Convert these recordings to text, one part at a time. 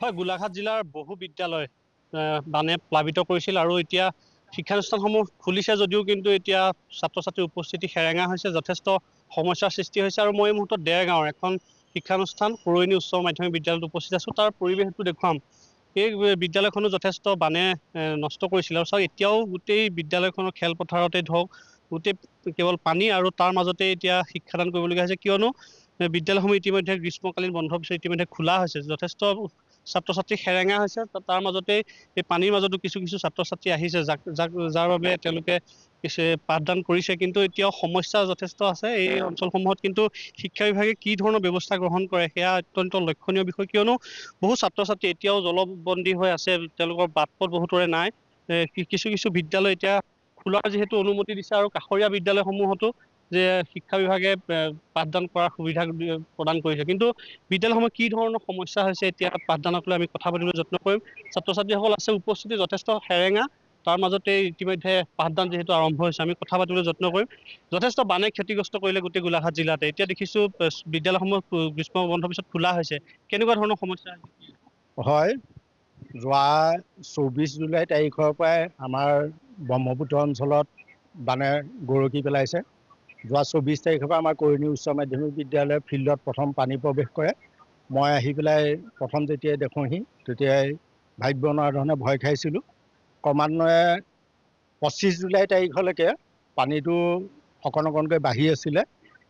হয়, গোলাঘাট জিলাৰ বহু বিদ্যালয় বানে প্লাবিত কৰিছিল আৰু এতিয়া শিক্ষানুষ্ঠানসমূহ খুলিছে যদিও কিন্তু এতিয়া ছাত্ৰ ছাত্ৰীৰ উপস্থিতি সেৰেঙা হৈছে, যথেষ্ট সমস্যাৰ সৃষ্টি হৈছে। আৰু মই এই মুহূৰ্তত দেৰগাঁৱৰ এখন শিক্ষানুষ্ঠান সুৰৈনী উচ্চ মাধ্যমিক বিদ্যালয়ত উপস্থিত আছোঁ। তাৰ পৰিৱেশটো দেখুৱাম। এই বিদ্যালয়খনো যথেষ্ট বানে নষ্ট কৰিছিল আৰু চাওক এতিয়াও গোটেই বিদ্যালয়খনৰ খেলপথাৰতে ধৰক গোটেই কেৱল পানী আৰু তাৰ মাজতে এতিয়া শিক্ষাদান কৰিবলগীয়া হৈছে, কিয়নো বিদ্যালয়সমূহ ইতিমধ্যে গ্ৰীষ্মকালীন বন্ধৰ পিছত ইতিমধ্যে খোলা হৈছে। যথেষ্ট ছাত্ৰ ছাত্ৰী সেৰেঙা হৈছে, তাৰ মাজতে এই পানীৰ মাজতো কিছু কিছু ছাত্ৰ ছাত্ৰী আহিছে যাৰ বাবে তেওঁলোকে কিছু পাঠদান কৰিছে, কিন্তু এতিয়াও সমস্যা যথেষ্ট আছে এই অঞ্চলসমূহত। কিন্তু শিক্ষা বিভাগে কি ধৰণৰ ব্যৱস্থা গ্ৰহণ কৰে সেয়া অত্যন্ত লক্ষণীয় বিষয়, কিয়নো বহু ছাত্ৰ ছাত্ৰী এতিয়াও জলবন্দী হৈ আছে, তেওঁলোকৰ বাট পথ বহুতৰে নাই। কিছু কিছু বিদ্যালয় এতিয়া খোলাৰ যিহেতু অনুমতি দিছে আৰু কাষৰীয়া বিদ্যালয়সমূহতো যে শিক্ষা বিভাগে পাঠদান কৰাৰ সুবিধা প্ৰদান কৰিছে, কিন্তু বিদ্যালয়সমূহ কি ধৰণৰ সমস্যা হৈছে এতিয়া পাঠদানক লৈ আমি কথা পাতিবলৈ যত্ন কৰিম। ছাত্ৰ ছাত্ৰীসকল আছে উপস্থিতি যথেষ্ট সেৰেঙা, তাৰ মাজতে ইতিমধ্যে পাঠদান যিহেতু আৰম্ভ হৈছে, আমি কথা পাতিবলৈ যত্ন কৰিম। যথেষ্ট বানে ক্ষতিগ্ৰস্ত কৰিলে গোটেই গোলাঘাট জিলাতে। এতিয়া দেখিছোঁ বিদ্যালয়সমূহ গ্ৰীষ্ম বন্ধৰ পিছত খোলা হৈছে, কেনেকুৱা ধৰণৰ সমস্যা? হয়, যোৱা 24 জুলাই তাৰিখৰ পৰাই আমাৰ ব্ৰহ্মপুত্ৰ অঞ্চলত বানে গৰকি পেলাইছে। যোৱা 24 তাৰিখৰ পৰা আমাৰ কৈৰণী উচ্চ মাধ্যমিক বিদ্যালয়ৰ ফিল্ডত প্ৰথম পানী প্ৰৱেশ কৰে। মই আহি পেলাই প্ৰথম যেতিয়াই দেখোঁহি তেতিয়াই ভাবিব নোৱাৰা ধৰণে ভয় খাইছিলোঁ। ক্ৰমান্বয়ে 25 জুলাই তাৰিখলৈকে পানীটো অকণ অকণকৈ বাঢ়ি আছিলে,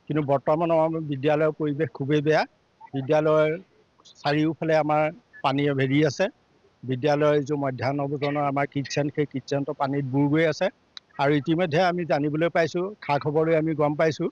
কিন্তু বৰ্তমান আমাৰ বিদ্যালয়ৰ পৰিৱেশ খুবেই বেয়া। বিদ্যালয়ৰ চাৰিওফালে আমাৰ পানী ভেৰি আছে। বিদ্যালয়ৰ যিটো মধ্যাহ্ন ভোজনৰ আমাৰ কিটচেন, সেই কিটচেনটো পানীত বুৰ গৈ আছে। আৰু ইতিমধ্যে আমি জানিবলৈ পাইছোঁ, খা খবৰ লৈ আমি গম পাইছোঁ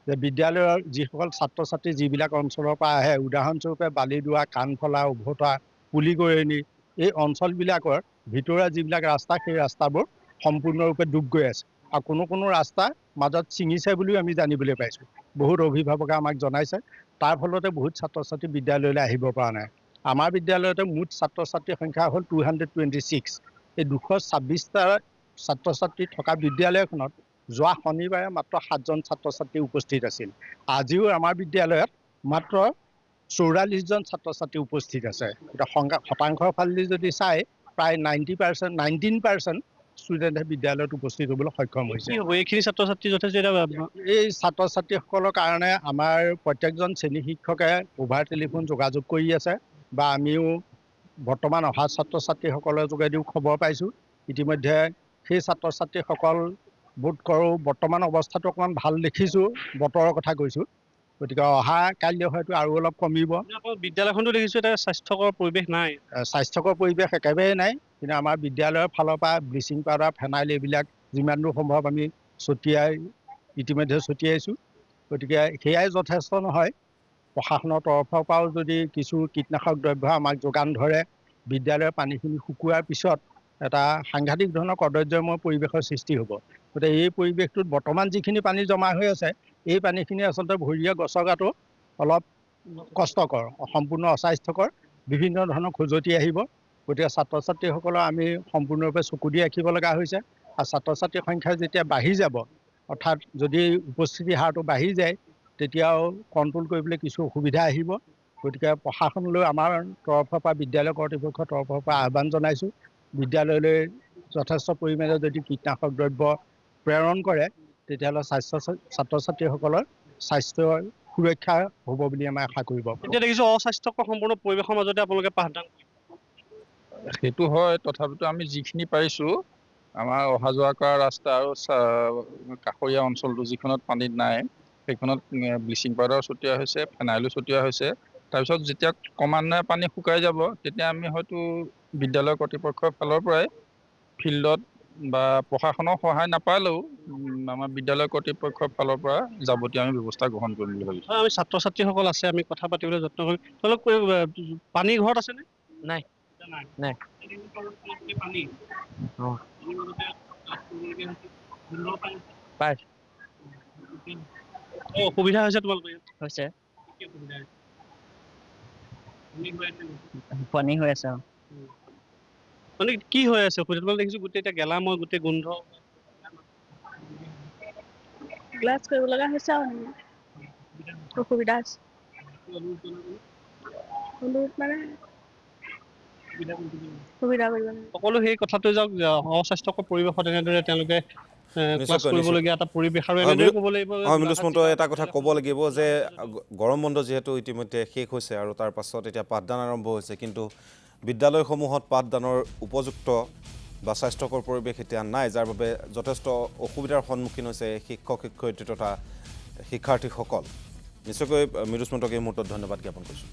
যে বিদ্যালয়ৰ যিসকল ছাত্ৰ ছাত্ৰী যিবিলাক অঞ্চলৰ পৰা আহে, উদাহৰণস্বৰূপে বালিদুৱা, কাণফলা, উভতা, পুলিকৰণী, এই অঞ্চলবিলাকৰ ভিতৰুৱা যিবিলাক ৰাস্তা, সেই ৰাস্তাবোৰ সম্পূৰ্ণৰূপে ডুব গৈ আছে। আৰু কোনো কোনো ৰাস্তা মাজত ছিঙিছে বুলিও আমি জানিবলৈ পাইছোঁ। বহুত অভিভাৱকে আমাক জনাইছে, তাৰ ফলতে বহুত ছাত্ৰ ছাত্ৰী বিদ্যালয়লৈ আহিব পৰা নাই। আমাৰ বিদ্যালয়তে মুঠ ছাত্ৰ ছাত্ৰীৰ সংখ্যা হ'ল 226। এই 226টা ছাত্ৰ ছাত্ৰী থকা বিদ্যালয়খনত যোৱা শনিবাৰে মাত্ৰ 7জন ছাত্ৰ ছাত্ৰী উপস্থিত আছিল। আজিও আমাৰ বিদ্যালয়ত মাত্ৰ 44জন ছাত্ৰ ছাত্ৰী উপস্থিত আছে। এতিয়া শতাংশৰ ফালেদি যদি চাই, প্ৰায় 19% ষ্টুডেণ্টে বিদ্যালয়ত উপস্থিত হ'বলৈ সক্ষম হৈছে। কি হ'ব এইখিনি ছাত্ৰ ছাত্ৰী যথেষ্ট এই ছাত্ৰ ছাত্ৰীসকলৰ কাৰণে আমাৰ প্ৰত্যেকজন শ্ৰেণী শিক্ষকে অভাৰ টেলিফোন যোগাযোগ কৰি আছে, বা আমিও বৰ্তমান অহা ছাত্ৰ ছাত্ৰীসকলৰ যোগেদিও খবৰ পাইছোঁ। ইতিমধ্যে সেই ছাত্ৰ ছাত্ৰীসকল বোধ কৰোঁ বৰ্তমান অৱস্থাটো অকণমান ভাল দেখিছোঁ, বতৰৰ কথা কৈছোঁ। গতিকে অহা কাইলৈ হয়তো আৰু অলপ কমিব। বিদ্যালয়খনতো দেখিছোঁ এটা স্বাস্থ্যকৰ পৰিৱেশ নাই। স্বাস্থ্যকৰ পৰিৱেশ একেবাৰে নাই, কিন্তু আমাৰ বিদ্যালয়ৰ ফালৰ পৰা ব্লিচিং পাউডাৰ, ফেনাইল এইবিলাক যিমান দূৰ সম্ভৱ আমি ইতিমধ্যে ছটিয়াইছোঁ। গতিকে সেয়াই যথেষ্ট নহয়। প্ৰশাসনৰ তৰফৰ পৰাও যদি কিছু কীটনাশক দ্ৰব্য আমাক যোগান ধৰে, বিদ্যালয়ৰ পানীখিনি শুকোৱাৰ পিছত এটা সাংঘাতিক ধৰণৰ কদৰ্যময় পৰিৱেশৰ সৃষ্টি হ'ব। গতিকে এই পৰিৱেশটোত বৰ্তমান যিখিনি পানী জমা হৈ আছে, এই পানীখিনি আচলতে ভৰিৰে গছকাটো অলপ কষ্টকৰ, সম্পূৰ্ণ অস্বাস্থ্যকৰ, বিভিন্ন ধৰণৰ খজুৱতি আহিব। গতিকে ছাত্ৰ ছাত্ৰীসকলৰ আমি সম্পূৰ্ণৰূপে চকু দি ৰাখিব লগা হৈছে। আৰু ছাত্ৰ ছাত্ৰীৰ সংখ্যা যেতিয়া বাঢ়ি যাব, অৰ্থাৎ যদি উপস্থিতিৰ হাৰটো বাঢ়ি যায়, তেতিয়াও কণ্ট্ৰল কৰিবলৈ কিছু অসুবিধা আহিব। গতিকে প্ৰশাসনলৈ আমাৰ তৰফৰ পৰা, বিদ্যালয় কৰ্তৃপক্ষৰ তৰফৰ পৰা আহ্বান জনাইছোঁ, বিদ্যালয়লৈ যথেষ্ট পৰিমাণে যদি কীটনাশক দ্ৰব্য প্ৰেৰণ কৰে, তেতিয়াহ'লে ছাত্ৰ ছাত্ৰীসকলৰ স্বাস্থ্যৰ সুৰক্ষা হ'ব বুলি আমি আশা কৰিব পাৰোঁ। এতিয়া দেখিছোঁ অস্বাস্থ্যকৰ সম্পূৰ্ণ পৰিৱেশৰ মাজতে আপোনালোকে পাঠদান কৰে। সেইটো হয়, তথাপিতো আমি যিখিনি পাৰিছোঁ, আমাৰ অহা যোৱা কৰা ৰাস্তা আৰু কাষৰীয়া অঞ্চলটো যিখনত পানীত নাই, সেইখনত ব্লিচিং পাউডাৰ ছটিওৱা হৈছে, ফেনাইলো ছটিওৱা হৈছে। তাৰপিছত যেতিয়া ক্ৰমান্বয়ে পানী শুকাই যাব, তেতিয়া আমি হয়তো বিদ্যালয় কৰ্তৃপক্ষৰ ফালৰ পৰাই ফিল্ডত বা প্ৰশাসনৰ সহায় নাপালেও আমাৰ বিদ্যালয় কৰ্তৃপক্ষৰ ফালৰ পৰা যাৱতীয় আমি ব্যৱস্থা গ্ৰহণ কৰিম বুলি ভাবিছোঁ। আমি ছাত্ৰ ছাত্ৰীসকল আছে, আমি কথা পাতিবলৈ যত্ন কৰিম। তেওঁলোক পানী ঘৰত আছেনে? নাই নাই। অঁ পাইছ অসুবিধা হৈছে তোমালোকৰ ইয়াত? হৈছে, কি অসুবিধা হৈছে? পানী হৈ আছে। মানে কি হৈ আছে অসুবিধা? তোমালোকে দেখিছোঁ গোটেই এতিয়া গেলাময়, গোটেই গোন্ধ। গ্লাছ কৰিব লগা হৈছে আৰু অসুবিধা হৈছে। মানে সুবিধা কৰিব লাগে সকলো সেই কথাটো যাওক যে অস্বাস্থ্যকৰ পৰিৱেশত এনেদৰে তেওঁলোকে ক্লাছ নিশ্চয়কৈ, কৰিবলগীয়া এটা পৰিৱেশ আৰু হয়, এনেদৰে ক'ব লাগিব হয় মৃদুস্মন্ত এটা কথা ক'ব লাগিব যে গৰম বন্ধ যিহেতু ইতিমধ্যে শেষ হৈছে আৰু তাৰ পাছত এতিয়া পাঠদান আৰম্ভ হৈছে কিন্তু বিদ্যালয়সমূহত পাঠদানৰ উপযুক্ত বা স্বাস্থ্যকৰ পৰিৱেশ এতিয়া নাই যাৰ বাবে যথেষ্ট অসুবিধাৰ সন্মুখীন হৈছে শিক্ষক শিক্ষয়িত্ৰী তথা শিক্ষাৰ্থীসকল নিশ্চয়কৈ মৃদুস্মন্তক এই মুহূৰ্তত ধন্যবাদ জ্ঞাপন কৰিছোঁ